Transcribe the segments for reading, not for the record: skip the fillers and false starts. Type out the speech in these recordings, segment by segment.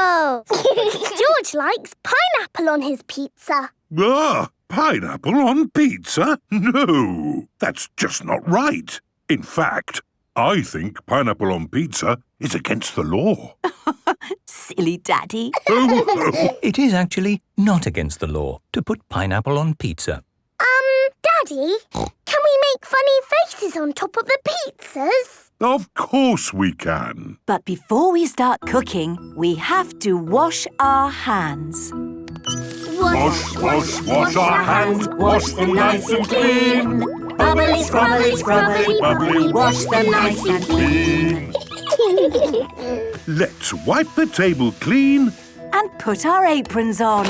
pineapple! George likes pineapple on his pizza. Ah, pineapple on pizza? No, that's just not right. In fact, I think pineapple on pizza is against the law. Silly Daddy. It is actually not against the law to put pineapple on pizza. Daddy, can we make funny faces on top of the pizzas? Of course we can. But before we start cooking, we have to wash our hands. Wash our hands, wash them nice and clean. Bubbly, scrubbly, scrubbly, bubbly, wash them nice and clean. Let's wipe the table clean. And put our aprons on.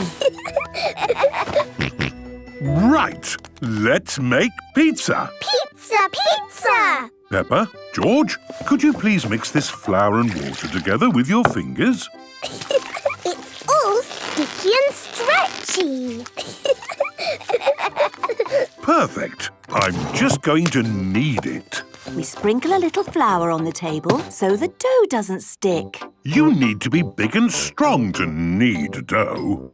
Right, let's make pizza. Pizza! Peppa, George, could you please mix this flour and water together with your fingers? It's all sticky and stretchy. Perfect. I'm just going to knead it. We sprinkle a little flour on the table so the dough doesn't stick. You need to be big and strong to knead dough.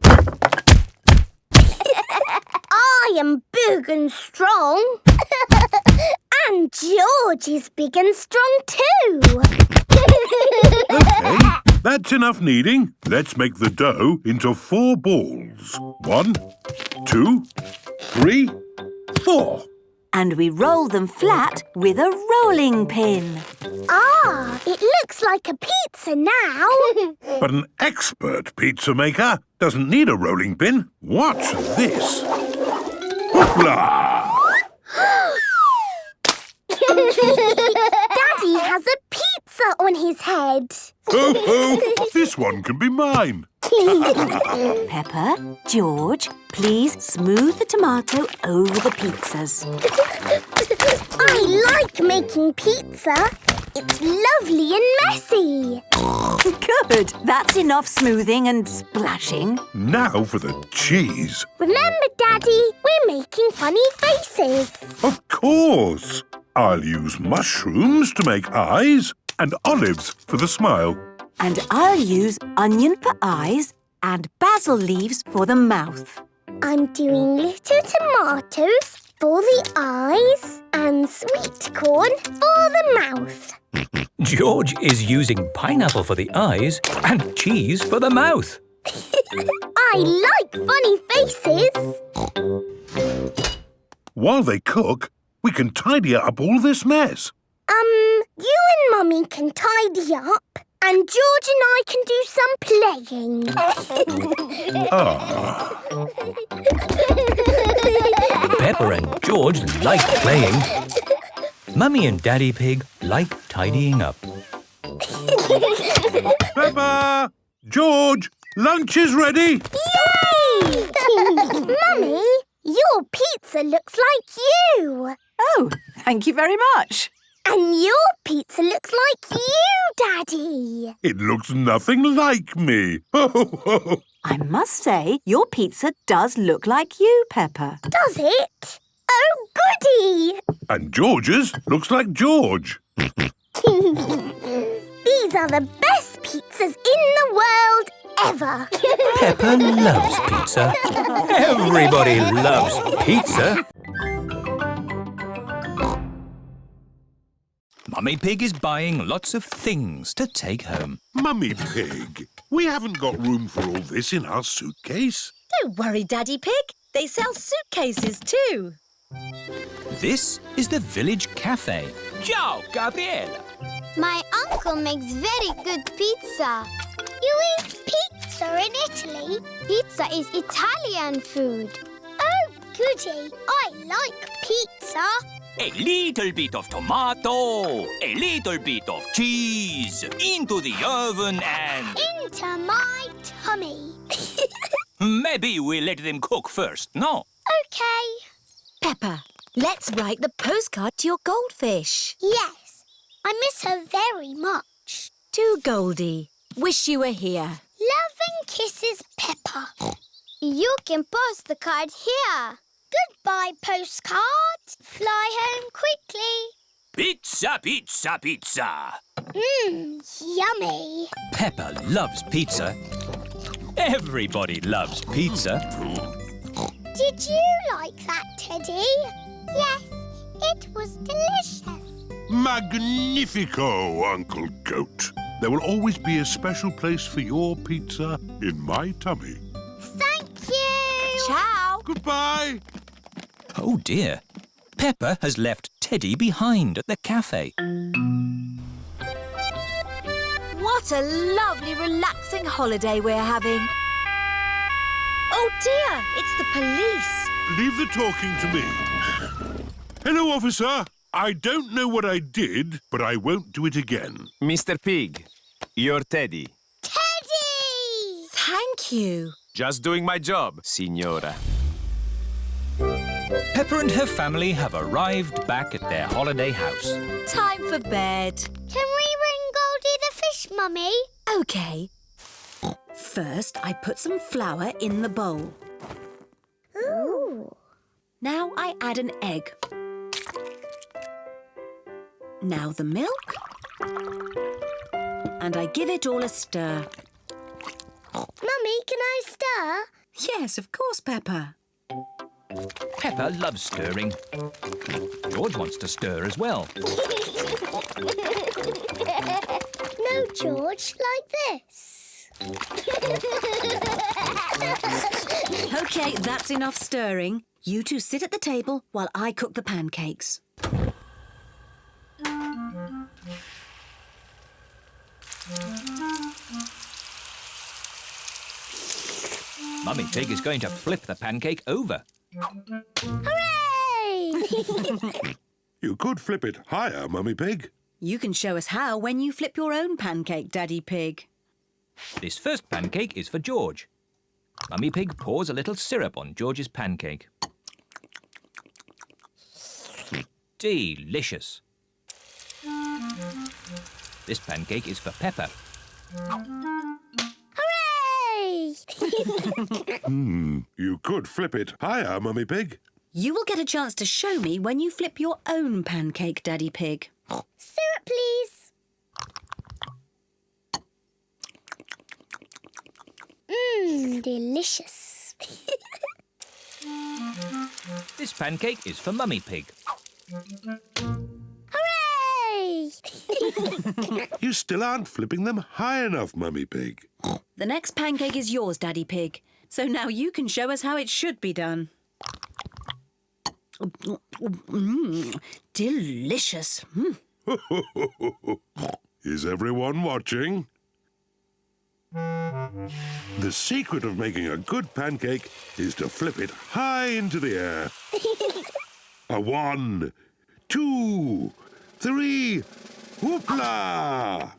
I am big and strong. And George is big and strong too. OK, that's enough kneading. Let's make the dough into 4 balls. 1, 2, 3, 4. And we roll them flat with a rolling pin. Ah, it looks like a pizza now. But an expert pizza maker doesn't need a rolling pin. Watch this. Hoopla! Daddy has a pizza on his head. Ho, this one can be mine. Peppa, George, please smooth the tomato over the pizzas. I like making pizza. It's lovely and messy. Good. That's enough smoothing and splashing. Now for the cheese. Remember, Daddy, we're making funny faces. Of course. I'll use mushrooms to make eyes and olives for the smile. And I'll use onion for eyes and basil leaves for the mouth. I'm doing little tomatoes for the eyes and sweet corn for the mouth. George is using pineapple for the eyes and cheese for the mouth. I like funny faces. While they cook, we can tidy up all this mess. You and Mummy can tidy up, and George and I can do some playing. Peppa and George like playing. Mummy and Daddy Pig like tidying up. Peppa! George! Lunch is ready! Yay! Mummy, your pizza looks like you. Oh, thank you very much. And your pizza looks like you, Daddy. It looks nothing like me. I must say, your pizza does look like you, Peppa. Does it? Oh, goody! And George's looks like George. These are the best pizzas in the world ever. Peppa loves pizza. Everybody loves pizza. Mummy Pig is buying lots of things to take home. Mummy Pig, we haven't got room for all this in our suitcase. Don't worry, Daddy Pig. They sell suitcases too. This is the village cafe. Ciao, Gabriella. My uncle makes very good pizza. You eat pizza in Italy? Pizza is Italian food. Oh, goody. I like pizza. A little bit of tomato, a little bit of cheese, into the oven and... Into my tummy. Maybe we'll let them cook first, no? OK. Peppa, let's write the postcard to your goldfish. Yes. I miss her very much. To Goldie. Wish you were here. Love and kisses, Peppa. You can post the card here. Goodbye, postcard. Fly home quickly. Pizza, pizza, pizza. Yummy. Peppa loves pizza. Everybody loves pizza. Did you like that, Teddy? Yes, it was delicious. Magnifico, Uncle Goat. There will always be a special place for your pizza in my tummy. Thank you. Ciao. Goodbye. Oh dear. Peppa has left Teddy behind at the cafe. What a lovely, relaxing holiday we're having. Oh dear, it's the police. Leave the talking to me. Hello, officer. I don't know what I did, but I won't do it again. Mr. Pig, you're Teddy. Teddy! Thank you. Just doing my job, Signora. Peppa and her family have arrived back at their holiday house. Time for bed. Can we ring Goldie the fish, Mummy? OK. First, I put some flour in the bowl. Ooh. Now I add an egg. Now the milk. And I give it all a stir. Mummy, can I stir? Yes, of course, Peppa. Peppa loves stirring. George wants to stir as well. No, George, like this. OK, that's enough stirring. You two sit at the table while I cook the pancakes. Mummy Pig is going to flip the pancake over. Hooray! You could flip it higher, Mummy Pig. You can show us how when you flip your own pancake, Daddy Pig. This first pancake is for George. Mummy Pig pours a little syrup on George's pancake. Delicious. This pancake is for Peppa. Hooray! You could flip it higher, Mummy Pig. You will get a chance to show me when you flip your own pancake, Daddy Pig. Syrup, please. Delicious. This pancake is for Mummy Pig. Hooray! You still aren't flipping them high enough, Mummy Pig. The next pancake is yours, Daddy Pig. So now you can show us how it should be done. Delicious. Is everyone watching? The secret of making a good pancake is to flip it high into the air. A 1, 2, 3, whoopla!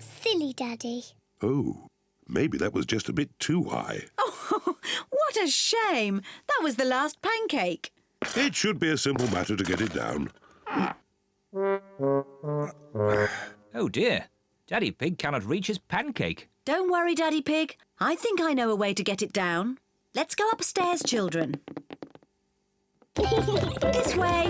Silly Daddy. Oh, maybe that was just a bit too high. Oh, what a shame. That was the last pancake. It should be a simple matter to get it down. Oh dear, Daddy Pig cannot reach his pancake. Don't worry, Daddy Pig. I think I know a way to get it down. Let's go upstairs, children. This way.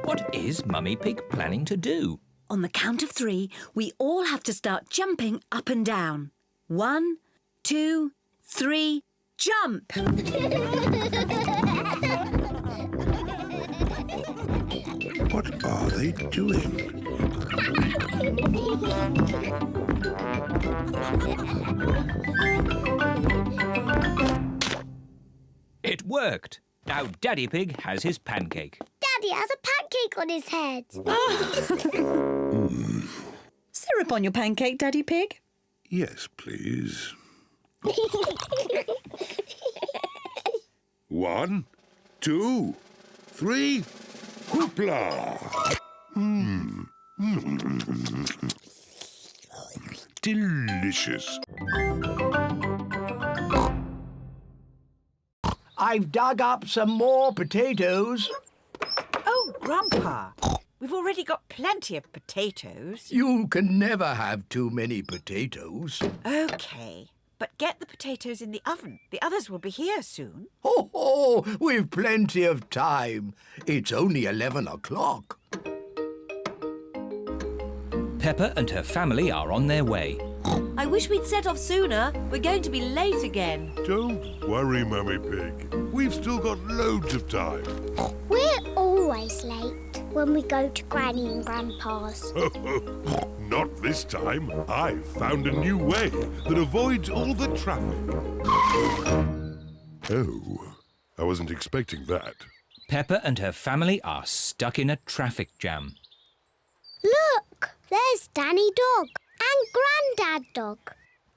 What is Mummy Pig planning to do? On the count of 3, we all have to start jumping up and down. 1, 2, 3, jump! What are they doing? It worked. Now Daddy Pig has his pancake. Daddy has a pancake on his head. Syrup on your pancake, Daddy Pig? Yes, please. 1, 2, 3, whoopla! Delicious. I've dug up some more potatoes. Oh, Grandpa, we've already got plenty of potatoes. You can never have too many potatoes. OK, But get the potatoes in the oven. The others will be here soon. Ho, ho! We've plenty of time. It's only 11 o'clock. Peppa and her family are on their way. I wish we'd set off sooner. We're going to be late again. Don't worry, Mummy Pig. We've still got loads of time. We're always late when we go to Granny and Grandpa's. Not this time. I've found a new way that avoids all the traffic. Oh, I wasn't expecting that. Peppa and her family are stuck in a traffic jam. Look, there's Danny Dog and Grandad Dog.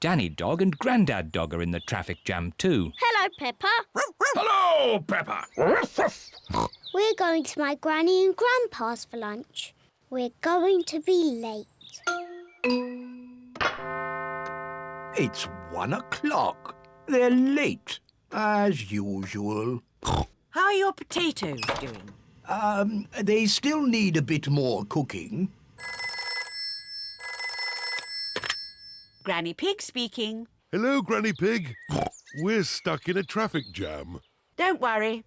Danny Dog and Grandad Dog are in the traffic jam too. Hello, Peppa. Hello, Peppa. We're going to my Granny and Grandpa's for lunch. We're going to be late. It's 1 o'clock. They're late, as usual. How are your potatoes doing? They still need a bit more cooking. Granny Pig speaking. Hello, Granny Pig. We're stuck in a traffic jam. Don't worry.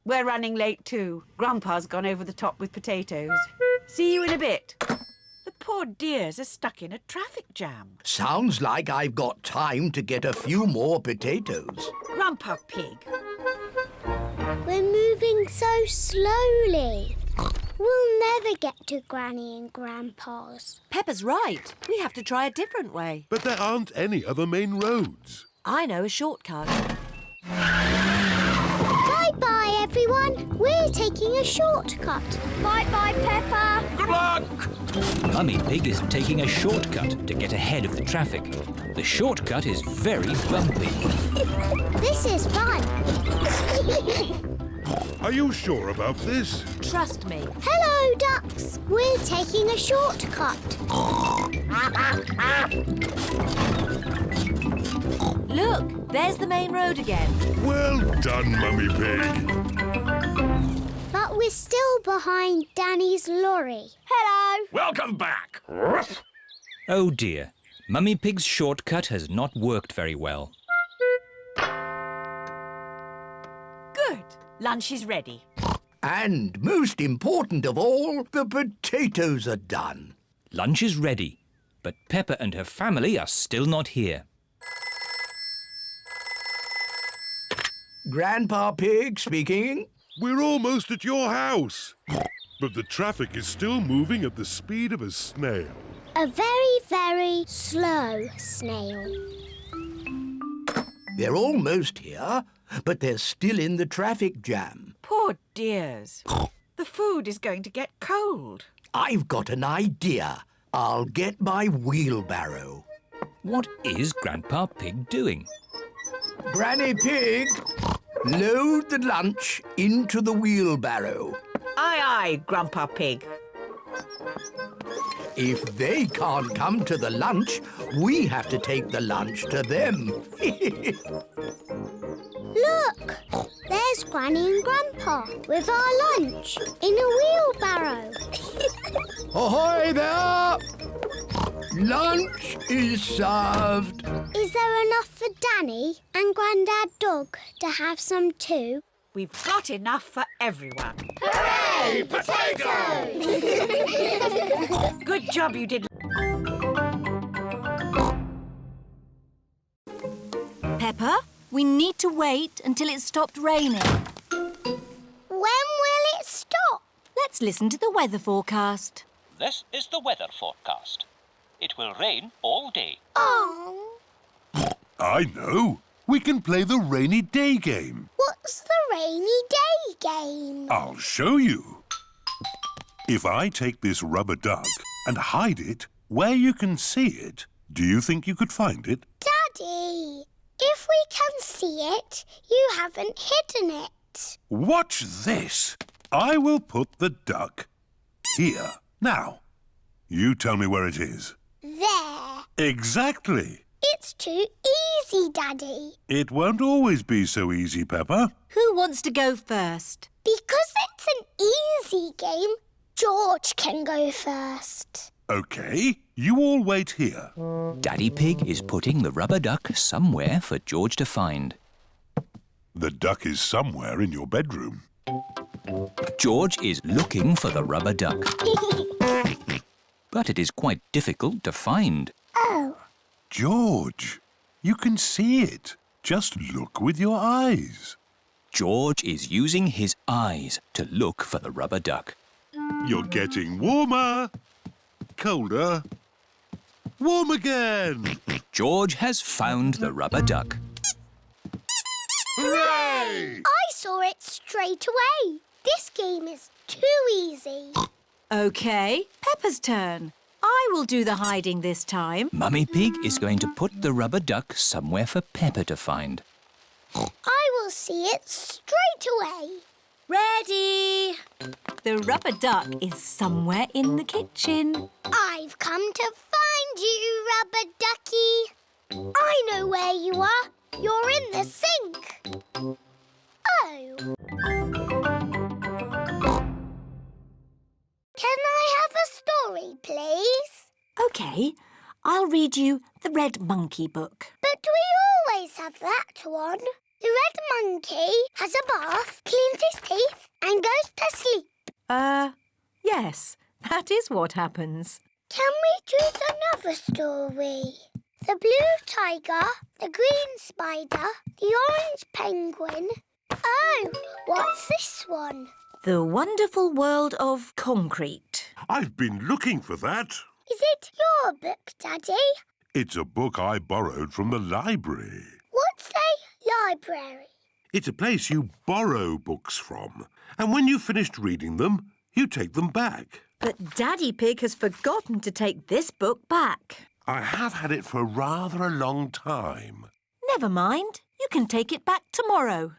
We're running late too. Grandpa's gone over the top with potatoes. See you in a bit. The poor dears are stuck in a traffic jam. Sounds like I've got time to get a few more potatoes. Grandpa Pig. We're moving so slowly. We'll never get to Granny and Grandpa's. Peppa's right. We have to try a different way. But there aren't any other main roads. I know a shortcut. Bye-bye, everyone. We're taking a shortcut. Bye-bye, Peppa. Good luck! Mummy Pig is taking a shortcut to get ahead of the traffic. The shortcut is very bumpy. This is fun. Are you sure about this? Trust me. Hello, ducks. We're taking a shortcut. Look, there's the main road again. Well done, Mummy Pig. But we're still behind Danny's lorry. Hello. Welcome back. Oh dear, Mummy Pig's shortcut has not worked very well. Good. Lunch is ready. And most important of all, the potatoes are done. Lunch is ready, but Peppa and her family are still not here. Grandpa Pig speaking. We're almost at your house. But the traffic is still moving at the speed of a snail. A very, very slow snail. They're almost here, but they're still in the traffic jam. Poor dears. The food is going to get cold. I've got an idea. I'll get my wheelbarrow. What is Grandpa Pig doing? Granny Pig, load the lunch into the wheelbarrow. Aye, aye, Grandpa Pig. If they can't come to the lunch, we have to take the lunch to them. Look, there's Granny and Grandpa with our lunch in a wheelbarrow. Ahoy there! Lunch is served. Is there enough for Danny and Grandad Dog to have some too? We've got enough for everyone. Hooray! Potatoes! Good job you did. Peppa, we need to wait until it stopped raining. When will it stop? Let's listen to the weather forecast. This is the weather forecast. It will rain all day. Oh. I know. We can play the rainy day game. What's the rainy day game? I'll show you. If I take this rubber duck and hide it where you can see it, do you think you could find it? Daddy, if we can see it, you haven't hidden it. Watch this. I will put the duck here. Now, you tell me where it is. There. Exactly. It's too easy, Daddy. It won't always be so easy, Peppa. Who wants to go first? Because it's an easy game, George can go first. OK, you all wait here. Daddy Pig is putting the rubber duck somewhere for George to find. The duck is somewhere in your bedroom. George is looking for the rubber duck. But it is quite difficult to find. Oh. George, you can see it. Just look with your eyes. George is using his eyes to look for the rubber duck. You're getting warmer. Colder. Warm again. George has found the rubber duck. Hooray! I saw it straight away. This game is too easy. OK, Peppa's turn. I will do the hiding this time. Mummy Pig is going to put the rubber duck somewhere for Peppa to find. I will see it straight away. Ready! The rubber duck is somewhere in the kitchen. I've come to find you, Rubber Ducky. I know where you are. You're in the sink. Oh. Can I have a story, please? OK, I'll read you the Red Monkey book. But we always have that one. The red monkey has a bath, cleans his teeth and goes to sleep. Yes, that is what happens. Can we choose another story? The blue tiger, the green spider, the orange penguin. Oh, what's this one? The Wonderful World of Concrete. I've been looking for that. Is it your book, Daddy? It's a book I borrowed from the library. What's a library? It's a place you borrow books from. And when you've finished reading them, you take them back. But Daddy Pig has forgotten to take this book back. I have had it for rather a long time. Never mind. You can take it back tomorrow.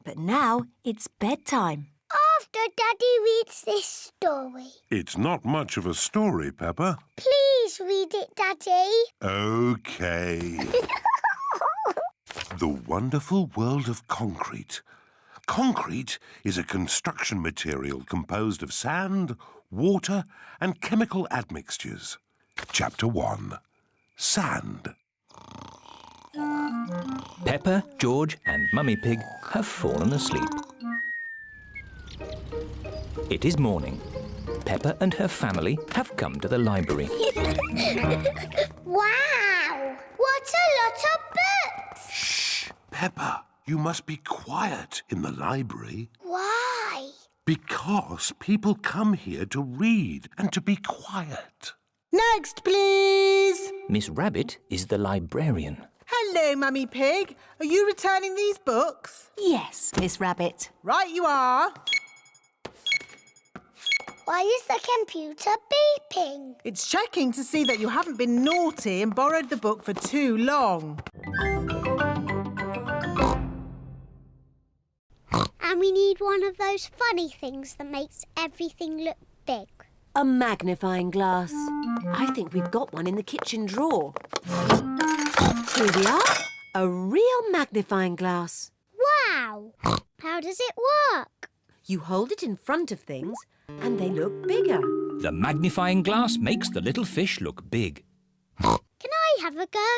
But now it's bedtime. After Daddy reads this story. It's not much of a story, Peppa. Please read it, Daddy. OK. The Wonderful World of Concrete. Concrete is a construction material composed of sand, water and chemical admixtures. Chapter 1. Sand. Peppa, George and Mummy Pig have fallen asleep. It is morning. Peppa and her family have come to the library. Wow! What a lot of books! Shh! Peppa, you must be quiet in the library. Why? Because people come here to read and to be quiet. Next, please. Miss Rabbit is the librarian. Hello, Mummy Pig. Are you returning these books? Yes, Miss Rabbit. Right you are. Why is the computer beeping? It's checking to see that you haven't been naughty and borrowed the book for too long. And we need one of those funny things that makes everything look big. A magnifying glass. I think we've got one in the kitchen drawer. Here we are. A real magnifying glass. Wow! How does it work? You hold it in front of things and they look bigger. The magnifying glass makes the little fish look big. Can I have a go?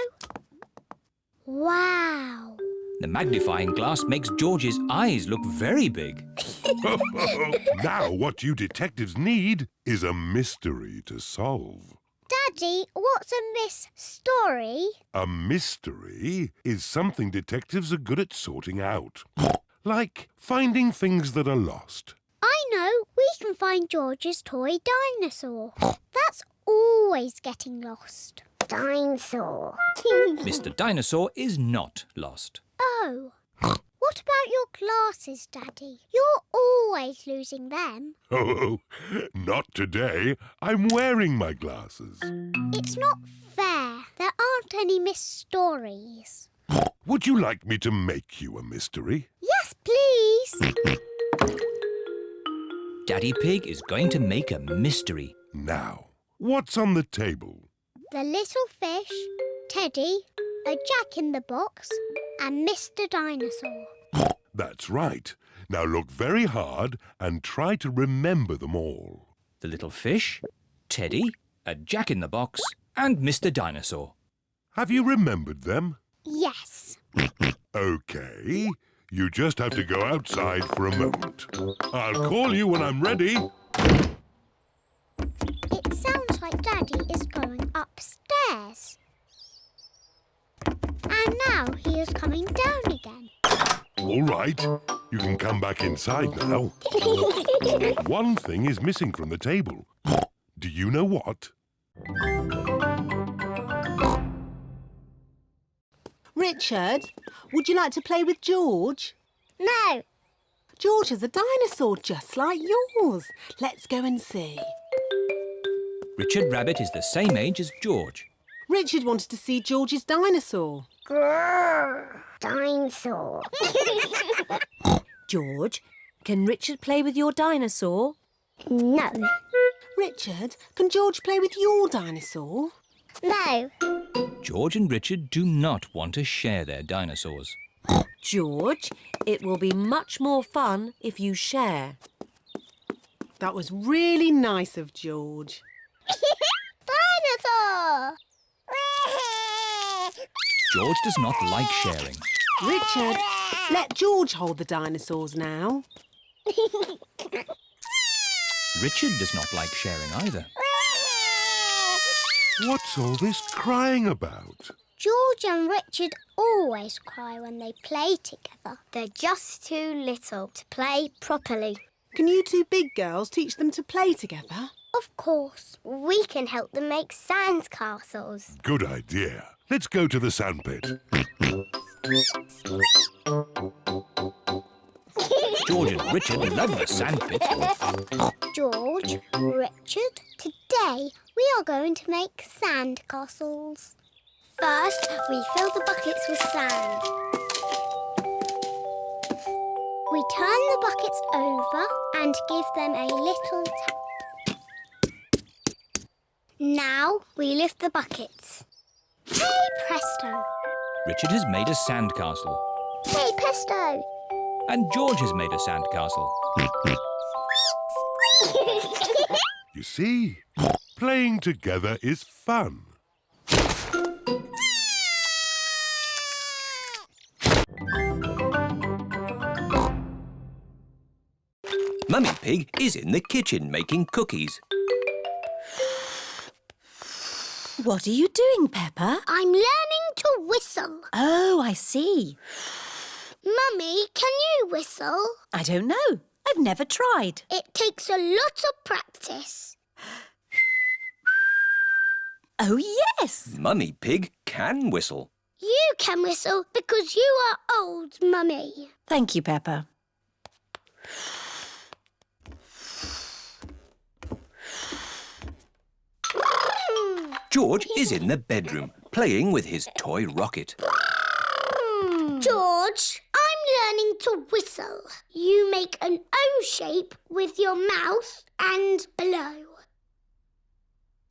Wow! The magnifying glass makes George's eyes look very big. Now what you detectives need is a mystery to solve. Daddy, what's a story? A mystery is something detectives are good at sorting out. Like finding things that are lost. I know. We can find George's toy dinosaur. That's always getting lost. Dinosaur. Mr. Dinosaur is not lost. Oh. What about your glasses, Daddy? You're always losing them. Oh, not today. I'm wearing my glasses. It's not fair. There aren't any stories. Would you like me to make you a mystery? Yes, please. Daddy Pig is going to make a mystery. Now, what's on the table? The little fish, Teddy, a Jack-in-the-Box, and Mr. Dinosaur. That's right. Now look very hard and try to remember them all. The little fish, Teddy, a Jack-in-the-Box and Mr. Dinosaur. Have you remembered them? Yes. OK. You just have to go outside for a moment. I'll call you when I'm ready. It sounds like Daddy is going upstairs. And now he is coming down again. All right. You can come back inside now. One thing is missing from the table. Do you know what? Richard, would you like to play with George? No. George is a dinosaur just like yours. Let's go and see. Richard Rabbit is the same age as George. Richard wanted to see George's dinosaur. Grrr, dinosaur. George, can Richard play with your dinosaur? No. Richard, can George play with your dinosaur? No. George and Richard do not want to share their dinosaurs. George, it will be much more fun if you share. That was really nice of George. Dinosaur! George does not like sharing. Richard, let George hold the dinosaurs now. Richard does not like sharing either. What's all this crying about? George and Richard always cry when they play together. They're just too little to play properly. Can you two big girls teach them to play together? Of course. We can help them make sand castles. Good idea. Let's go to the sandpit. George and Richard love the sandpit. George, Richard, today we are going to make sand castles. First, we fill the buckets with sand. We turn the buckets over and give them a little tap. Now we lift the buckets. Hey presto! Richard has made a sandcastle. Hey presto! And George has made a sandcastle. You see, playing together is fun. Mummy Pig is in the kitchen making cookies. What are you doing, Peppa? I'm learning to whistle. Oh, I see. Mummy, can you whistle? I don't know. I've never tried. It takes a lot of practice. Oh, yes. Mummy Pig can whistle. You can whistle because you are old, Mummy. Thank you, Peppa. George is in the bedroom playing with his toy rocket. George, I'm learning to whistle. You make an O shape with your mouth and blow.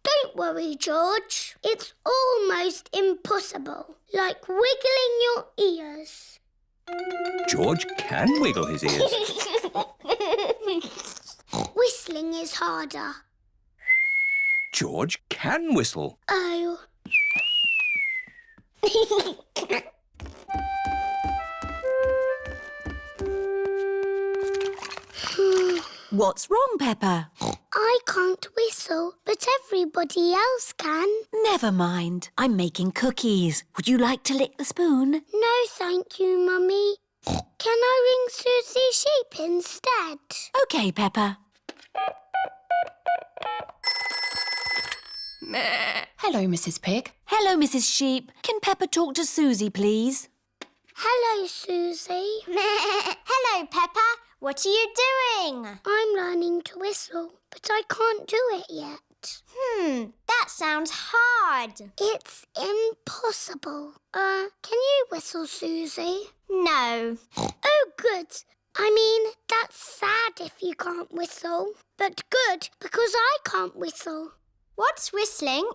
Don't worry, George. It's almost impossible, like wiggling your ears. George can wiggle his ears. Whistling is harder. George can whistle. Oh. What's wrong, Peppa? I can't whistle, but everybody else can. Never mind. I'm making cookies. Would you like to lick the spoon? No, thank you, Mummy. Can I ring Susie Sheep instead? OK, Peppa. Hello, Mrs. Pig. Hello, Mrs. Sheep. Can Peppa talk to Susie, please? Hello, Susie. Hello, Peppa. What are you doing? I'm learning to whistle, but I can't do it yet. That sounds hard. It's impossible. Can you whistle, Susie? No. Oh, good. I mean, that's sad if you can't whistle, but good because I can't whistle. What's whistling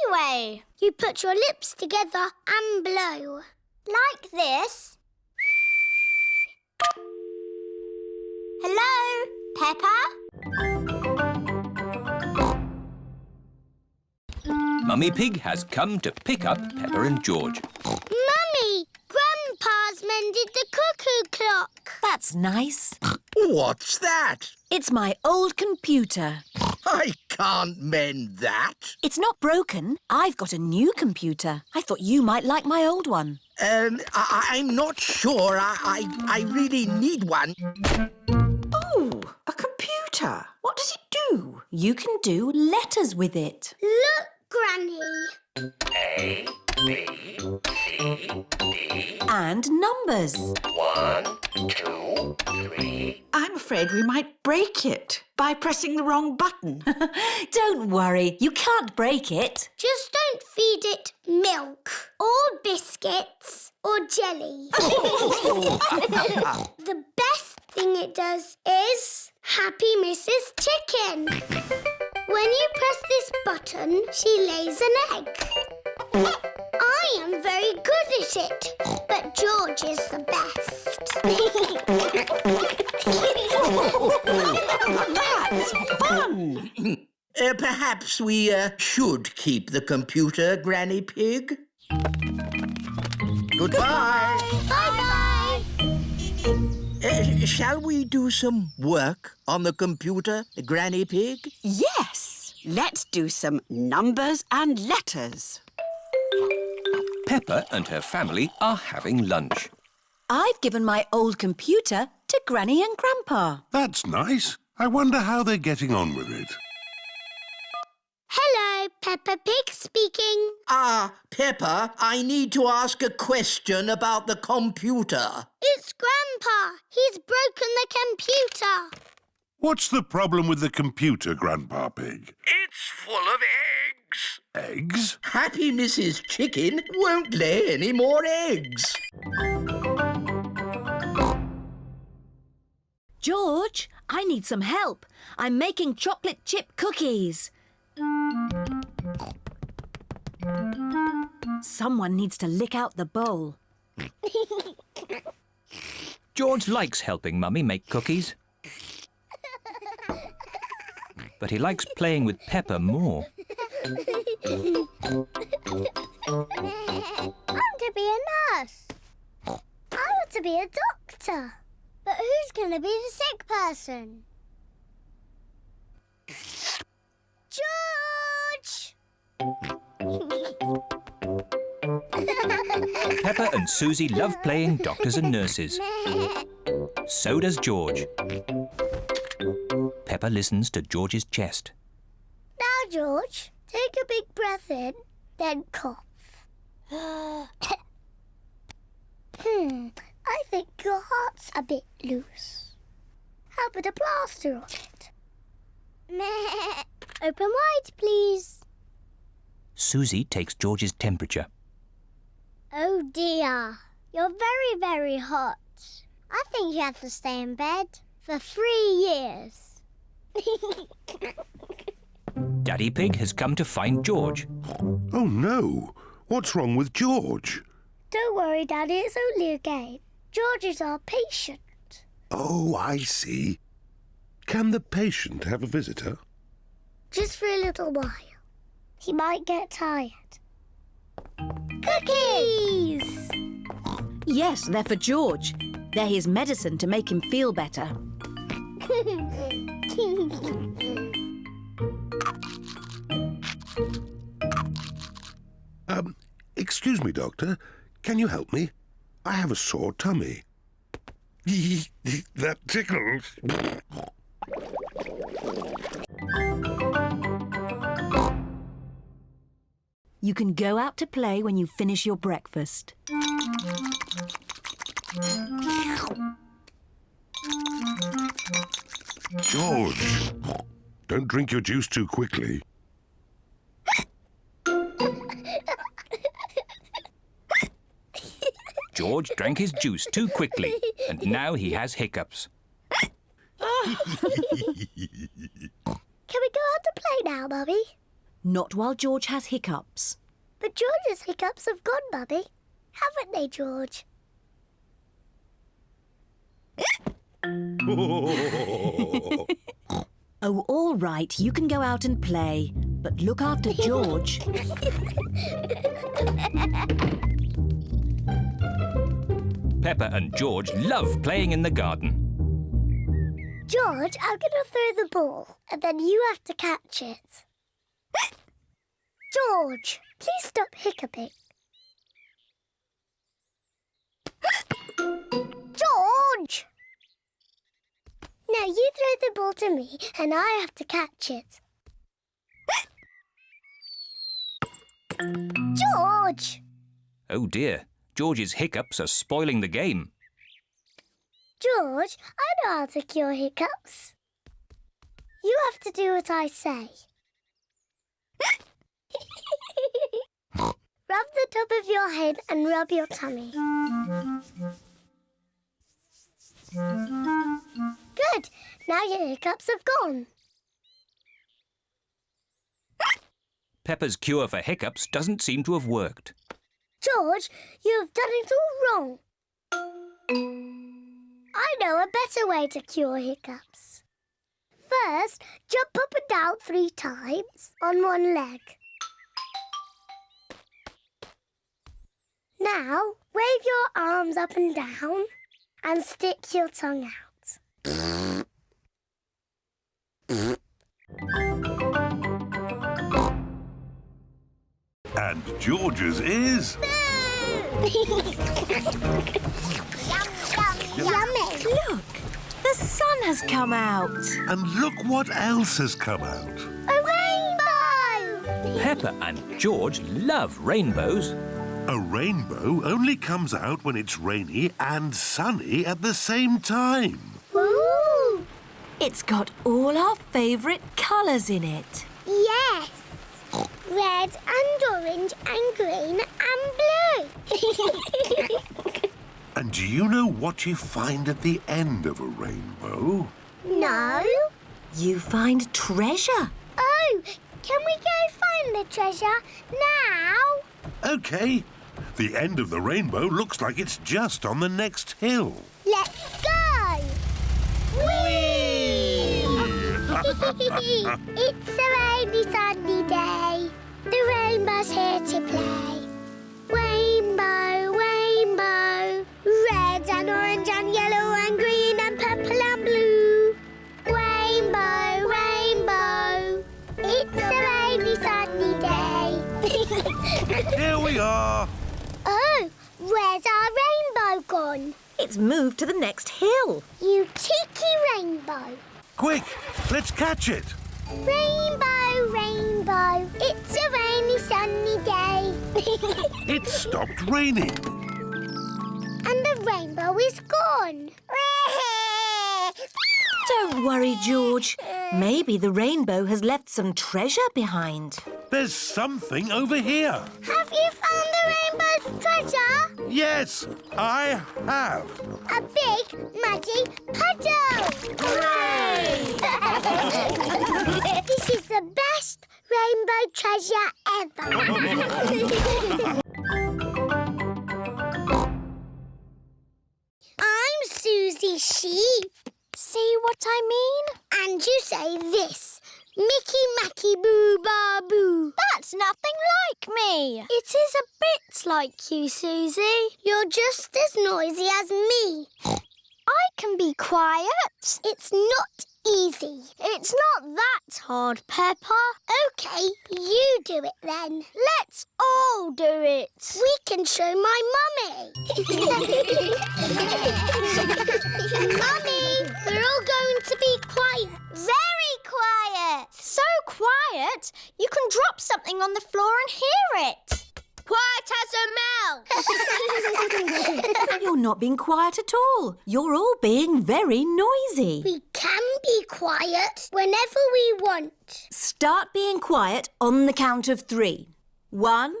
anyway? You put your lips together and blow. Like this? Hello, Peppa? Mummy Pig has come to pick up Peppa and George. Mummy, Grandpa's mended the cuckoo clock. That's nice. What's that? It's my old computer. I can't mend that. It's not broken. I've got a new computer. I thought you might like my old one. I'm not sure. I really need one. Oh, a computer. What does it do? You can do letters with it. Look, Granny. A, B, C, D. And numbers. 1, 2, 3. I'm afraid we might break it by pressing the wrong button. Don't worry, you can't break it. Just don't feed it milk or biscuits or jelly. The best thing it does is Happy Mrs. Chicken. When you press this button, she lays an egg. I am very good at it, but George is the best. That's fun! Perhaps we should keep the computer, Granny Pig. Goodbye. Bye-bye. Shall we do some work on the computer, Granny Pig? Yes, let's do some numbers and letters. Peppa and her family are having lunch. I've given my old computer to Granny and Grandpa. That's nice. I wonder how they're getting on with it. Hello, Peppa Pig speaking. Peppa, I need to ask a question about the computer. It's Grandpa. He's broken the computer. What's the problem with the computer, Grandpa Pig? It's full of eggs. Eggs? Happy Mrs. Chicken won't lay any more eggs. George, I need some help. I'm making chocolate chip cookies. Someone needs to lick out the bowl. George likes helping Mummy make cookies. But he likes playing with Peppa more. I want to be a nurse. I want to be a doctor. But who's going to be the sick person? George! Peppa and Susie love playing doctors and nurses. So does George. Peppa listens to George's chest. Now, George, take a big breath in, then cough. I think your heart's a bit loose. How about a plaster on it? Open wide, please. Susie takes George's temperature. Oh dear, you're very, very hot. I think you have to stay in bed for 3 years. Daddy Pig has come to find George. Oh, no. What's wrong with George? Don't worry, Daddy, it's only a game. George is our patient. Oh, I see. Can the patient have a visitor? Just for a little while. He might get tired. Cookies! Yes, they're for George. They're his medicine to make him feel better. Excuse me, Doctor. Can you help me? I have a sore tummy. That tickles. You can go out to play when you finish your breakfast. George, don't drink your juice too quickly. George drank his juice too quickly, and now he has hiccups. Can we go out to play now, Mummy? Not while George has hiccups. But George's hiccups have gone, Mummy. Haven't they, George? Oh, all right, you can go out and play. But look after George. Peppa and George love playing in the garden. George, I'm going to throw the ball, and then you have to catch it. George, please stop hiccuping. George! Now you throw the ball to me, and I have to catch it. George! Oh dear, George's hiccups are spoiling the game. George, I know how to cure hiccups. You have to do what I say. Rub the top of your head and rub your tummy. Good. Now your hiccups have gone. Peppa's cure for hiccups doesn't seem to have worked. George, you have done it all wrong. I know a better way to cure hiccups. First, jump up and down 3 times on one leg. Now, wave your arms up and down and stick your tongue out. And George's is... Yummy! Look, the sun has come out. And look what else has come out. A rainbow! Peppa and George love rainbows. A rainbow only comes out when it's rainy and sunny at the same time. Ooh! It's got all our favourite colours in it. Yes! Red and orange and green and blue. And do you know what you find at the end of a rainbow? No? You find treasure. Oh, can we go find the treasure now? OK. The end of the rainbow looks like it's just on the next hill. Let's go! Whee! It's a rainy, sunny day. The rainbow's here to play. Rainbow, rainbow, red and orange and yellow and green and purple and blue. Rainbow, rainbow, it's a rainy, sunny day. Here we are. Oh, where's our rainbow gone? It's moved to the next hill. You cheeky rainbow. Quick, let's catch it. Rainbow, rainbow, it's a rainy, sunny day. It stopped raining. And the rainbow is gone. Don't worry, George. Maybe the rainbow has left some treasure behind. There's something over here. Have you found the rainbow's treasure? Yes, I have. A big, muddy puddle! Hooray! This is the best rainbow treasure ever. I'm Susie Sheep. See what I mean? And you say this. Mickey Macky Boo Ba Boo. That's nothing like me. It is a bit like you, Susie. You're just as noisy as me. I can be quiet. It's not easy. It's not that hard, Peppa. OK, you do it then. Let's all do it. We can show my mummy. Mummy, we're all going to be quiet. Very quiet. So quiet, you can drop something on the floor and hear it. Quiet as a mouse. You're not being quiet at all. You're all being very noisy. We can be quiet whenever we want. Start being quiet on the count of 3. 1,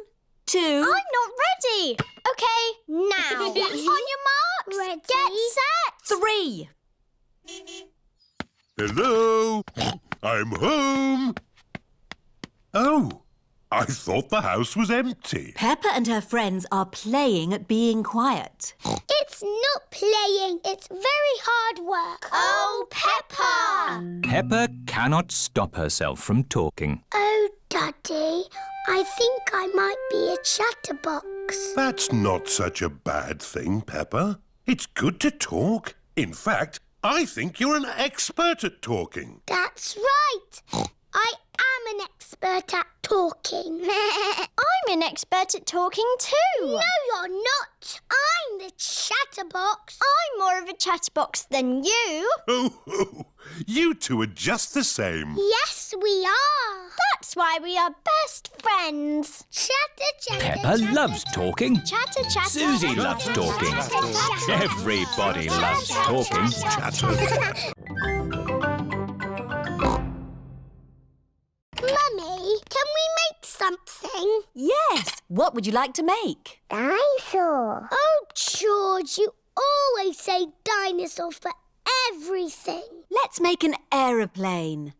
2... I'm not ready. OK, now. On your marks. Ready. Get set. 3. Hello, I'm home. Oh, I thought the house was empty. Peppa and her friends are playing at being quiet. It's not playing. It's very hard work. Oh, Peppa! Peppa cannot stop herself from talking. Oh, Daddy. I think I might be a chatterbox. That's not such a bad thing, Peppa. It's good to talk. In fact, I think you're an expert at talking. That's right. I am an expert at talking. I'm an expert at talking too. No, you're not. I'm the chatterbox. I'm more of a chatterbox than you. Oh, you two are just the same. Yes, we are. That's why we are best friends. Chatter, chatter, Peppa chatter, loves talking. Chatter, chatter. Susie loves talking. Everybody loves talking. Mummy, can we make something? Yes. What would you like to make? Dinosaur. Oh, George, you always say dinosaur for everything. Let's make an aeroplane.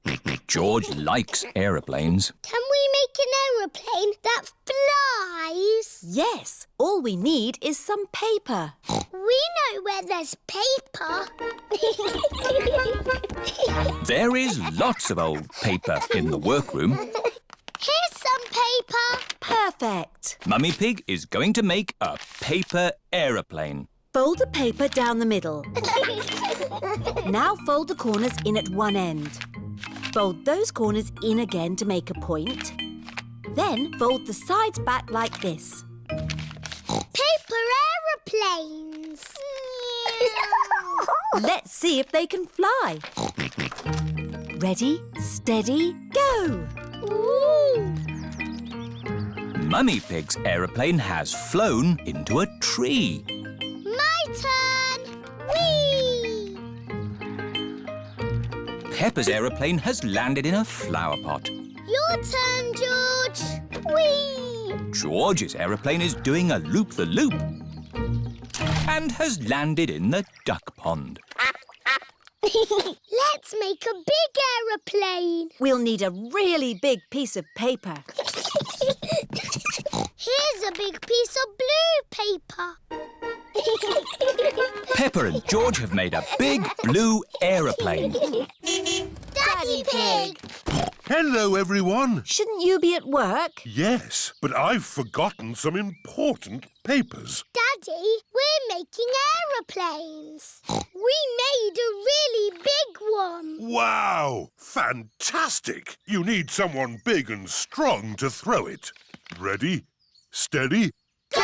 George likes aeroplanes. Can we make an aeroplane that flies? Yes. All we need is some paper. We know where there's paper. There is lots of old paper in the workroom. Here's some paper. Perfect. Mummy Pig is going to make a paper aeroplane. Fold the paper down the middle. Now fold the corners in at one end. Fold those corners in again to make a point. Then fold the sides back like this. Paper aeroplanes. Let's see if they can fly. Ready, steady, go! Ooh. Mummy Pig's aeroplane has flown into a tree. My turn. Whee! Peppa's aeroplane has landed in a flower pot. Your turn, George. Whee! George's aeroplane is doing a loop-the-loop and has landed in the duck pond. Let's make a big aeroplane. We'll need a really big piece of paper. Here's a big piece of blue paper. Peppa and George have made a big blue aeroplane. Daddy Pig. Hello, everyone. Shouldn't you be at work? Yes, but I've forgotten some important papers. Daddy, we're making aeroplanes. We made a really big one. Wow! Fantastic! You need someone big and strong to throw it. Ready, steady, go!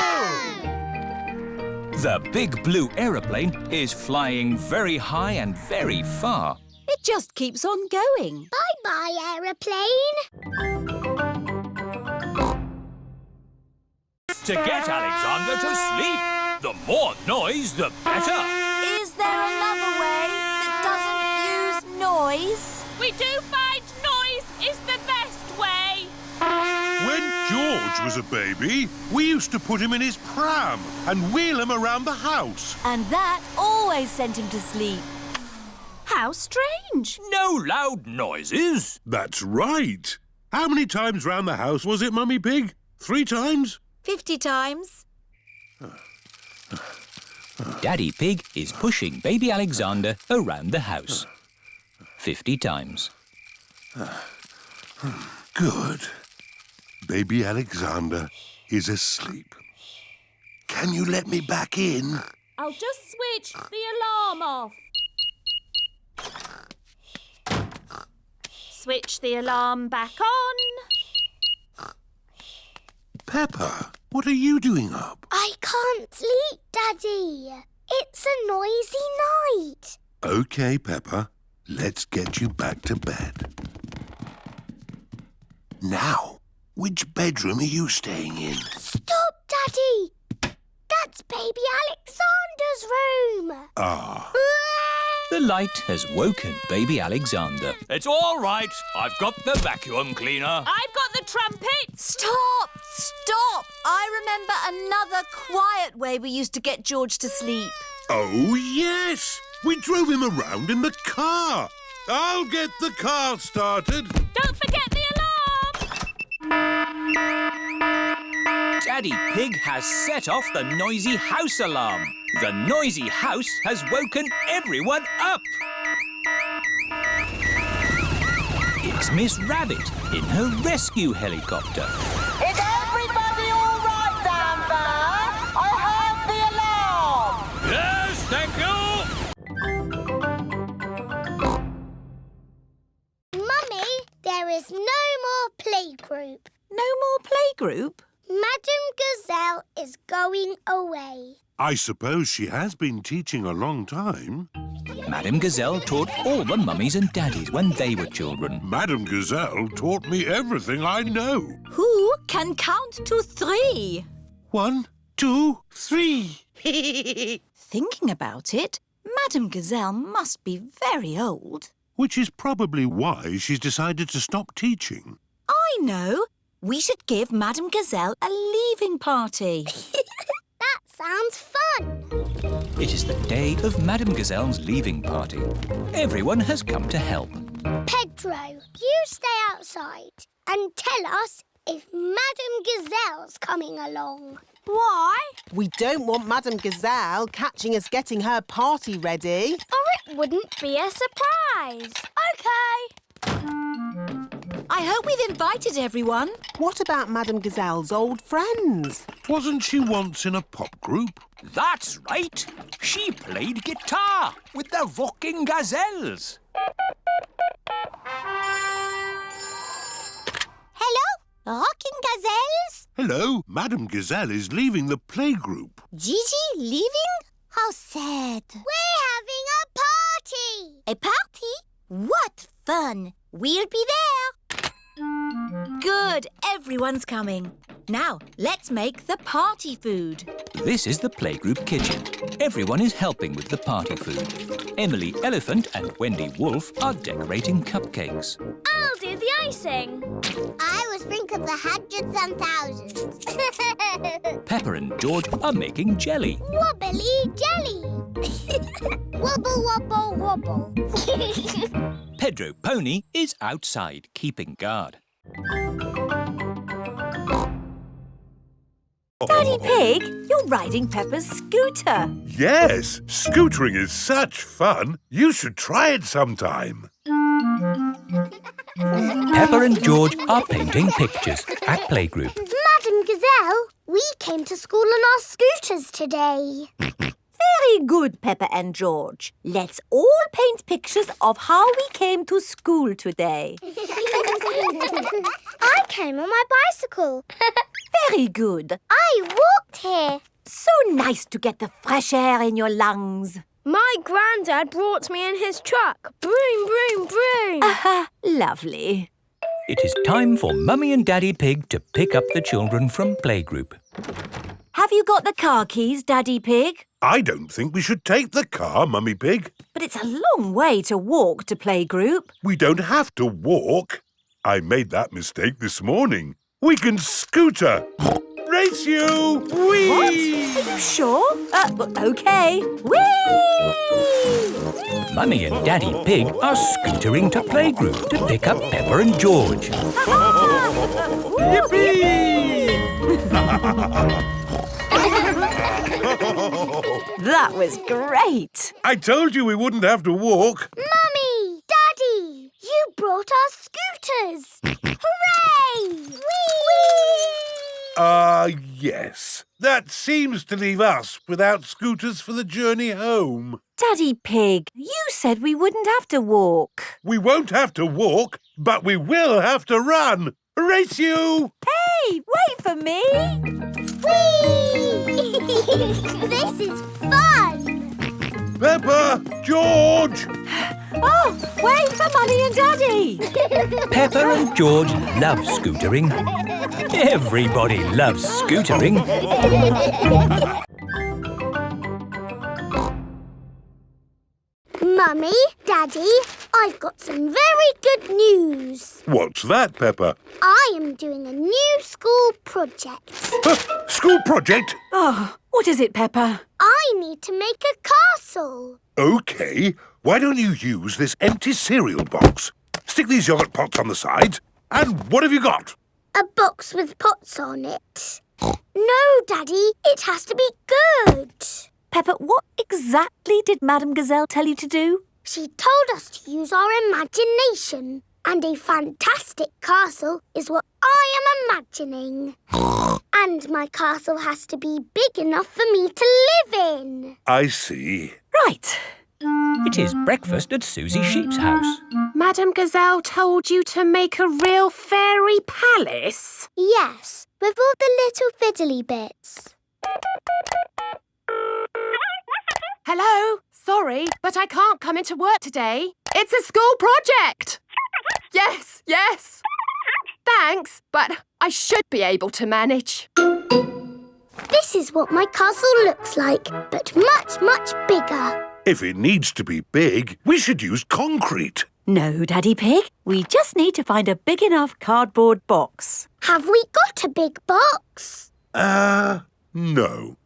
The big blue aeroplane is flying very high and very far. It just keeps on going. Bye-bye, aeroplane. To get Alexander to sleep, the more noise, the better. Is there another way that doesn't use noise? We do find noise is the best way. When George was a baby, we used to put him in his pram and wheel him around the house. And that always sent him to sleep. How strange. No loud noises. That's right. How many times round the house was it, Mummy Pig? 3 times? 50 times. Daddy Pig is pushing baby Alexander around the house. 50 times. Good. Baby Alexander is asleep. Can you let me back in? I'll just switch the alarm off. Switch the alarm back on. Peppa, what are you doing up? I can't sleep, Daddy. It's a noisy night. OK, Peppa. Let's get you back to bed. Now, which bedroom are you staying in? Stop, Daddy. That's baby Alexander's room. Ah. The light has woken baby Alexander. It's all right. I've got the vacuum cleaner. I've got the trumpet. Stop! Stop! I remember another quiet way we used to get George to sleep. Oh, yes. We drove him around in the car. I'll get the car started. Don't forget the alarm. Daddy Pig has set off the noisy house alarm. The noisy house has woken everyone up. It takes Miss Rabbit in her rescue helicopter. Is everybody all right down there? I heard the alarm. Yes, thank you. Mummy, there is no more playgroup. No more playgroup? Madam Gazelle is going away. I suppose she has been teaching a long time. Madam Gazelle taught all the mummies and daddies when they were children. Madam Gazelle taught me everything I know. Who can count to 3? 1, 2, 3. Thinking about it, Madam Gazelle must be very old. Which is probably why she's decided to stop teaching. I know. We should give Madam Gazelle a leaving party. That sounds fun. It is the day of Madam Gazelle's leaving party. Everyone has come to help. Pedro, you stay outside and tell us if Madam Gazelle's coming along. Why? We don't want Madam Gazelle catching us getting her party ready. Or it wouldn't be a surprise. OK. I hope we've invited everyone. What about Madam Gazelle's old friends? Wasn't she once in a pop group? That's right. She played guitar with the Rocking Gazelles. Hello, Rocking Gazelles? Hello, Madam Gazelle is leaving the playgroup. Gigi leaving? How sad. We're having a party. A party? What fun. We'll be there. Good, everyone's coming. Now, let's make the party food. This is the playgroup kitchen. Everyone is helping with the party food. Emily Elephant and Wendy Wolf are decorating cupcakes. I'll do the icing. I will sprinkle the hundreds and thousands. Peppa and George are making jelly. Wobbly jelly. Wobble, wobble, wobble. Pedro Pony is outside keeping guard. Daddy Pig, you're riding Peppa's scooter. Yes, scootering is such fun. You should try it sometime. Peppa and George are painting pictures at playgroup. Madam Gazelle, we came to school on our scooters today. Very good, Peppa and George. Let's all paint pictures of how we came to school today. I came on my bicycle. Very good. I walked here. So nice to get the fresh air in your lungs. My granddad brought me in his truck. Broom, broom, broom. Aha, lovely. It is time for Mummy and Daddy Pig to pick up the children from playgroup. Have you got the car keys, Daddy Pig? I don't think we should take the car, Mummy Pig. But it's a long way to walk to playgroup. We don't have to walk. I made that mistake this morning. We can scooter. Race you! Whee! What? Are you sure? OK. Whee! Mummy and Daddy Pig are scootering to playgroup to pick up Peppa and George. Yippee! That was great. I told you we wouldn't have to walk. Mummy! Daddy! You brought our scooters! Hooray! Whee! Yes. That seems to leave us without scooters for the journey home. Daddy Pig, you said we wouldn't have to walk. We won't have to walk, but we will have to run. Race you! Hey, wait for me. Whee! This is fun! Peppa! George! Oh, wait for Mummy and Daddy. Peppa and George love scootering. Everybody loves scootering. Mummy, Daddy, I've got some very good news. What's that, Peppa? I am doing a new school project. School project? Oh, what is it, Peppa? I need to make a castle. OK. Why don't you use this empty cereal box? Stick these yogurt pots on the sides. And what have you got? A box with pots on it. No, Daddy, it has to be good. Peppa, what exactly did Madam Gazelle tell you to do? She told us to use our imagination. And a fantastic castle is what I am imagining. And my castle has to be big enough for me to live in. I see. Right. It is breakfast at Susie Sheep's house. Madame Gazelle told you to make a real fairy palace? Yes, with all the little fiddly bits. Hello? Sorry, but I can't come into work today. It's a school project. Yes. Thanks, but I should be able to manage. This is what my castle looks like, but much, much bigger. If it needs to be big, we should use concrete. No, Daddy Pig. We just need to find a big enough cardboard box. Have we got a big box? No.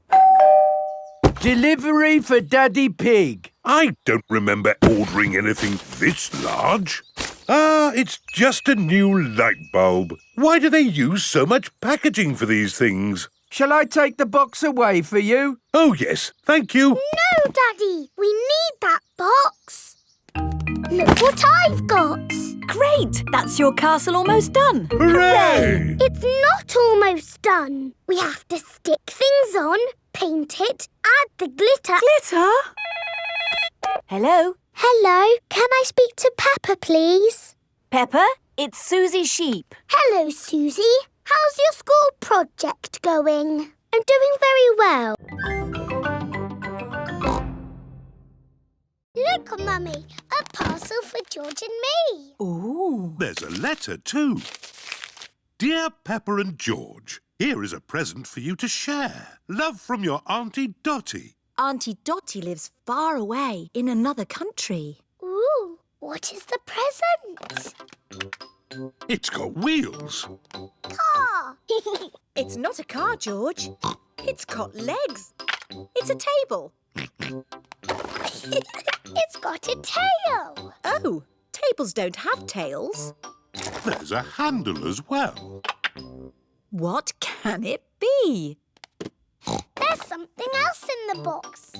Delivery for Daddy Pig. I don't remember ordering anything this large. It's just a new light bulb. Why do they use so much packaging for these things? Shall I take the box away for you? Oh, yes, thank you. No, Daddy, we need that box. Look what I've got. Great! That's your castle almost done. Hooray! It's not almost done. We have to stick things on, paint it, add the glitter. Glitter? Hello? Hello, can I speak to Peppa, please? Peppa, it's Susie Sheep. Hello, Susie. How's your school project going? I'm doing very well. Look, Mummy, a parcel for George and me. Ooh. There's a letter too. Dear Peppa and George, here is a present for you to share. Love from your Auntie Dottie. Auntie Dottie lives far away in another country. Ooh, what is the present? It's got wheels. Car. It's not a car, George. It's got legs. It's a table. It's got a tail. Oh, tables don't have tails. There's a handle as well. What can it be? There's something else in the box.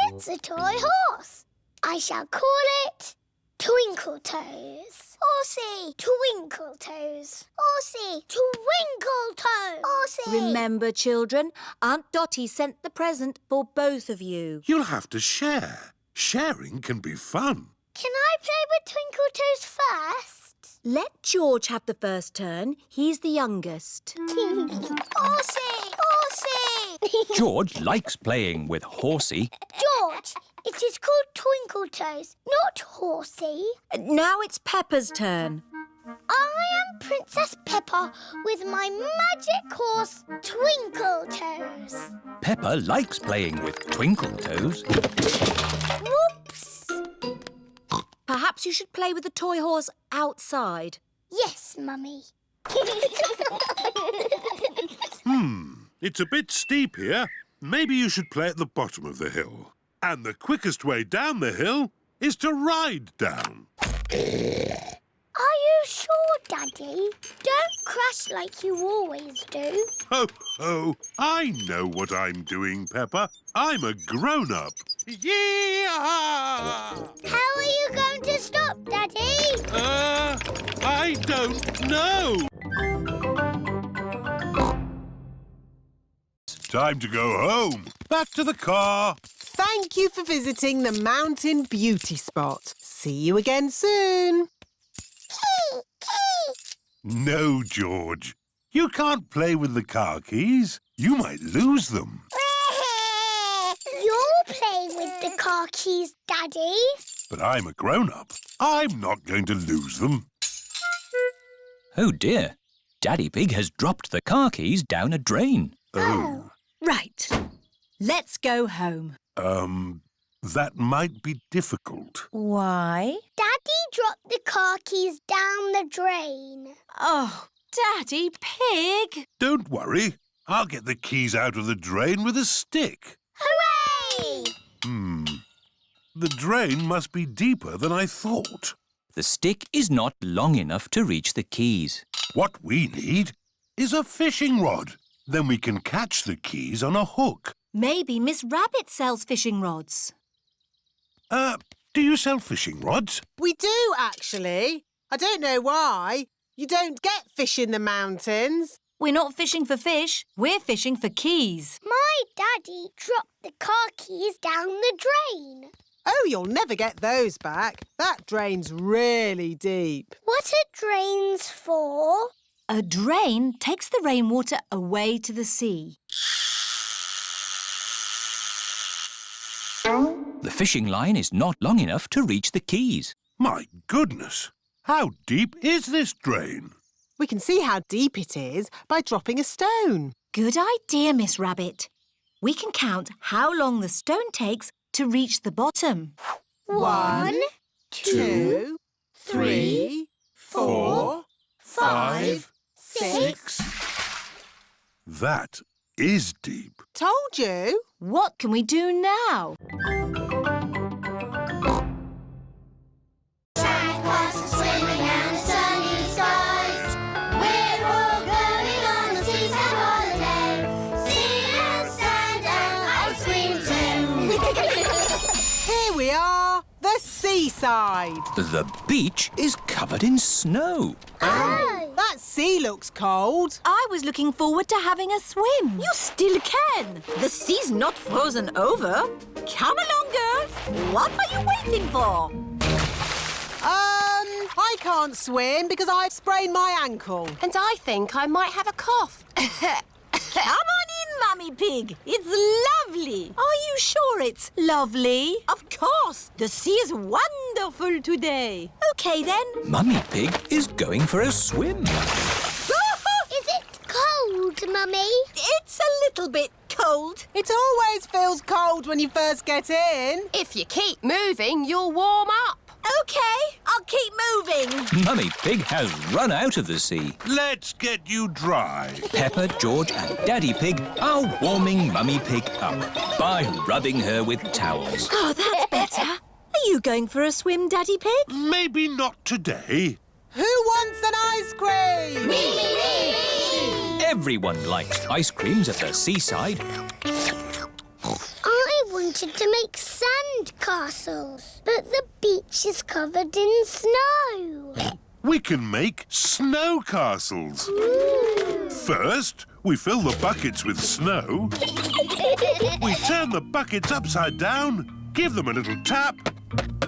It's a toy horse. I shall call it Twinkle Toes. Horsey, Twinkle Toes. Horsey, Twinkle Toes. Horsey. Remember, children, Aunt Dottie sent the present for both of you. You'll have to share. Sharing can be fun. Can I play with Twinkle Toes first? Let George have the first turn. He's the youngest. Horsey, Horsey. George likes playing with Horsey. George, it is called Twinkle Toes, not Horsey. Now it's Peppa's turn. I am Princess Peppa with my magic horse, Twinkle Toes. Peppa likes playing with Twinkle Toes. Whoops! Perhaps you should play with the toy horse outside. Yes, Mummy. It's a bit steep here. Maybe you should play at the bottom of the hill. And the quickest way down the hill is to ride down. Are you sure, Daddy? Don't crash like you always do. Ho, ho! I know what I'm doing, Peppa. I'm a grown-up. Yee-haw! How are you going to stop, Daddy? I don't know. Time to go home. Back to the car. Thank you for visiting the Mountain Beauty Spot. See you again soon. No, George. You can't play with the car keys. You might lose them. You're playing with the car keys, Daddy. But I'm a grown-up. I'm not going to lose them. Oh dear. Daddy Pig has dropped the car keys down a drain. Oh. Right. Let's go home. That might be difficult. Why? Daddy dropped the car keys down the drain. Oh, Daddy Pig! Don't worry. I'll get the keys out of the drain with a stick. Hooray! The drain must be deeper than I thought. The stick is not long enough to reach the keys. What we need is a fishing rod. Then we can catch the keys on a hook. Maybe Miss Rabbit sells fishing rods. Do you sell fishing rods? We do, actually. I don't know why. You don't get fish in the mountains. We're not fishing for fish. We're fishing for keys. My daddy dropped the car keys down the drain. Oh, you'll never get those back. That drain's really deep. What are drains for? A drain takes the rainwater away to the sea. The fishing line is not long enough to reach the keys. My goodness! How deep is this drain? We can see how deep it is by dropping a stone. Good idea, Miss Rabbit. We can count how long the stone takes to reach the bottom. 1, 2, 3, 4, 5, 6. That is deep. Told you. What can we do now? Swimming and the sunny skies. We're all going on the seaside holiday. Sea and sand and ice cream too. Here we are, the seaside. The beach is covered in snow. Oh, that sea looks cold. I was looking forward to having a swim. You still can. The sea's not frozen over. Come along, girls. What are you waiting for? I can't swim because I've sprained my ankle. And I think I might have a cough. Come on in, Mummy Pig. It's lovely. Are you sure it's lovely? Of course. The sea is wonderful today. OK, then. Mummy Pig is going for a swim. Is it cold, Mummy? It's a little bit cold. It always feels cold when you first get in. If you keep moving, you'll warm up. OK, I'll keep moving. Mummy Pig has run out of the sea. Let's get you dry. Peppa, George and Daddy Pig are warming Mummy Pig up by rubbing her with towels. Oh, that's better. Are you going for a swim, Daddy Pig? Maybe not today. Who wants an ice cream? Me! Everyone likes ice creams at the seaside. I wanted to make sand castles, but the beach is covered in snow. We can make snow castles. First, we fill the buckets with snow. We turn the buckets upside down, give them a little tap,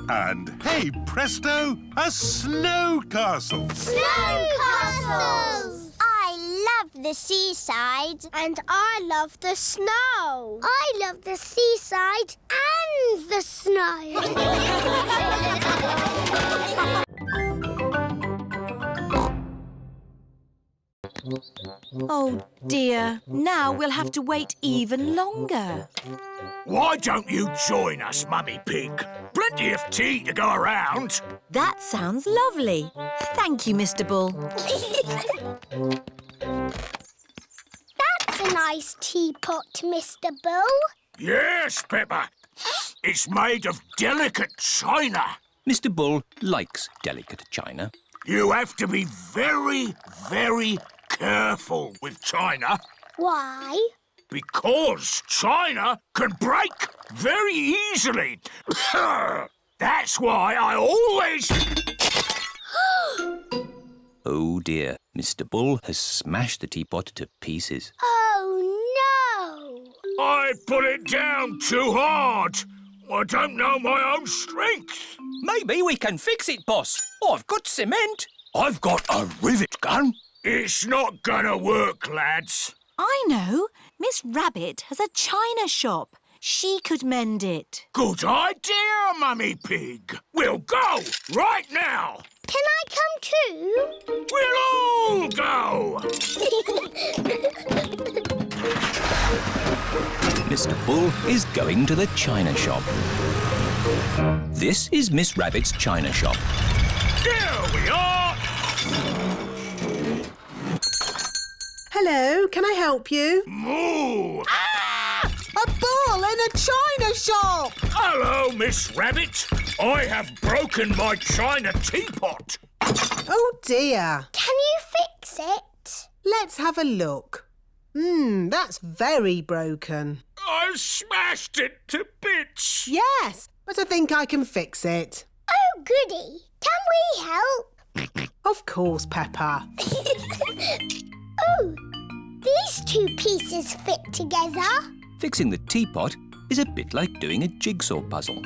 and hey presto, a snow castle. Snow castles! I love the seaside. And I love the snow. I love the seaside and the snow. Oh, dear. Now we'll have to wait even longer. Why don't you join us, Mummy Pig? Plenty of tea to go around. That sounds lovely. Thank you, Mr. Bull. That's a nice teapot, Mr. Bull. Yes, Peppa. It's made of delicate china. Mr. Bull likes delicate china. You have to be very, very careful with china. Why? Because china can break very easily. That's why I always... Oh dear, Mr. Bull has smashed the teapot to pieces. Oh, no! I put it down too hard. I don't know my own strength. Maybe we can fix it, boss. I've got cement. I've got a rivet gun. It's not gonna work, lads. I know. Miss Rabbit has a china shop. She could mend it. Good idea, Mummy Pig. We'll go right now. Can I come too? We'll all go. Mr. Bull is going to the china shop. This is Miss Rabbit's china shop. Here we are. Hello, can I help you? Moo! A bull in a china shop! Hello, Miss Rabbit. I have broken my china teapot. Oh, dear. Can you fix it? Let's have a look. That's very broken. I smashed it to bits. Yes, but I think I can fix it. Oh, goody. Can we help? Of course, Peppa. Oh, these two pieces fit together. Fixing the teapot is a bit like doing a jigsaw puzzle.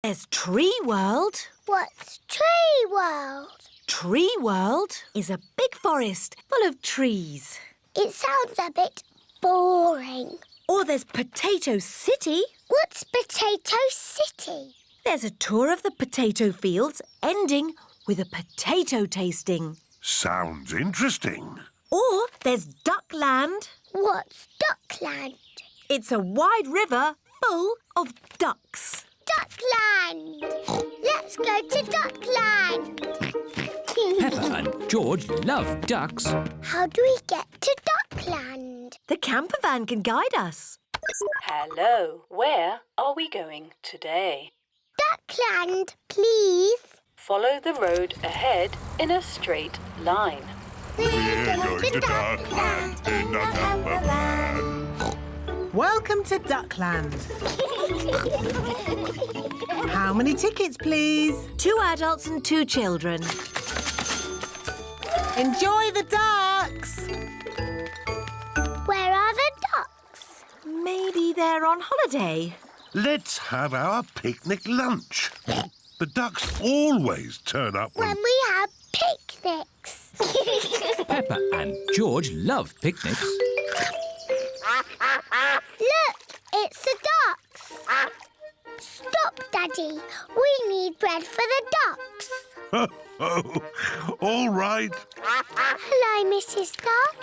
There's Tree World. What's Tree World? Tree World is a big forest full of trees. It sounds a bit boring. Or there's Potato City. What's Potato City? There's a tour of the potato fields ending with a potato tasting. Sounds interesting. Or there's Duckland. What's Duckland? It's a wide river full of ducks. Duckland! Let's go to Duckland! Peppa and George love ducks. How do we get to Duckland? The camper van can guide us. Hello, where are we going today? Duckland, please. Follow the road ahead in a straight line. We're going to Duckland in a camper van. Welcome to Duckland. How many tickets, please? 2 adults and 2 children. Enjoy the ducks. Where are the ducks? Maybe they're on holiday. Let's have our picnic lunch. The ducks always turn up When we have picnics. Peppa and George love picnics. Look, it's the ducks. Stop, Daddy. We need bread for the ducks. All right. Hello, Mrs. Duck.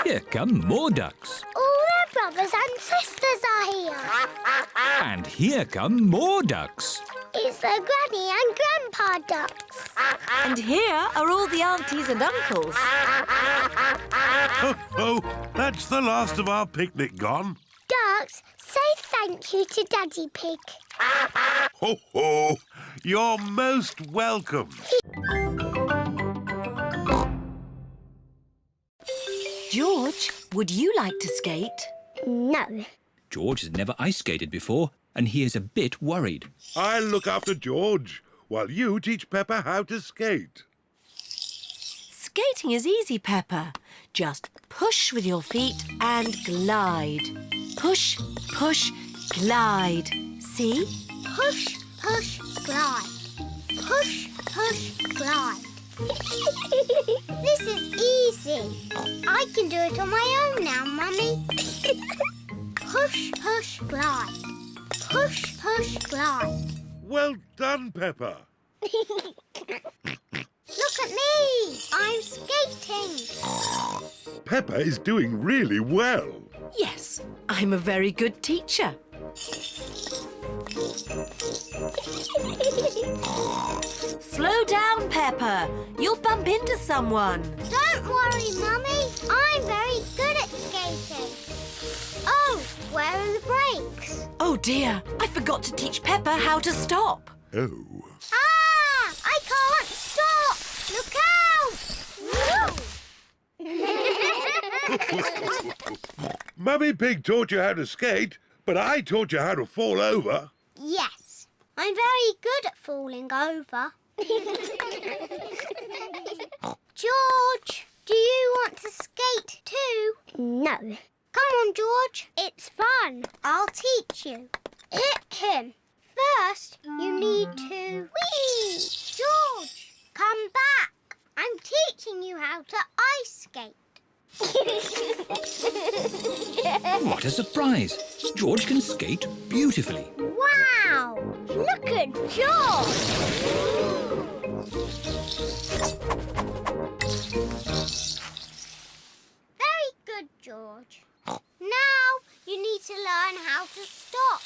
Here come more ducks. All their brothers and sisters are here. And here come more ducks. It's the Granny and Grandpa ducks. And here are all the aunties and uncles. Oh, that's the last of our picnic gone. Ducks, say thank you to Daddy Pig. Ho, ho. You're most welcome. George, would you like to skate? No. George has never ice skated before, and he is a bit worried. I'll look after George while you teach Peppa how to skate. Skating is easy, Peppa. Just push with your feet and glide. Push, push, glide. See? Push, push, glide. Push, push, glide. This is easy. I can do it on my own now, Mummy. Push, push, glide. Push, push, glide. Well done, Peppa. Look at me. I'm skating. Peppa is doing really well. Yes, I'm a very good teacher. Slow down, Peppa. You'll bump into someone. Don't worry, Mummy. I'm very good at skating. Oh, where are the brakes? Oh dear, I forgot to teach Peppa how to stop. Oh. Ah! I can't stop! Look out! Mummy Pig taught you how to skate, but I taught you how to fall over. Yes, I'm very good at falling over. George, do you want to skate too? No. Come on, George. It's fun. I'll teach you. First, you need to... Whee! George, come back. I'm teaching you how to ice skate. What a surprise! George can skate beautifully. Wow! Look at George! Very good, George. Now you need to learn how to stop.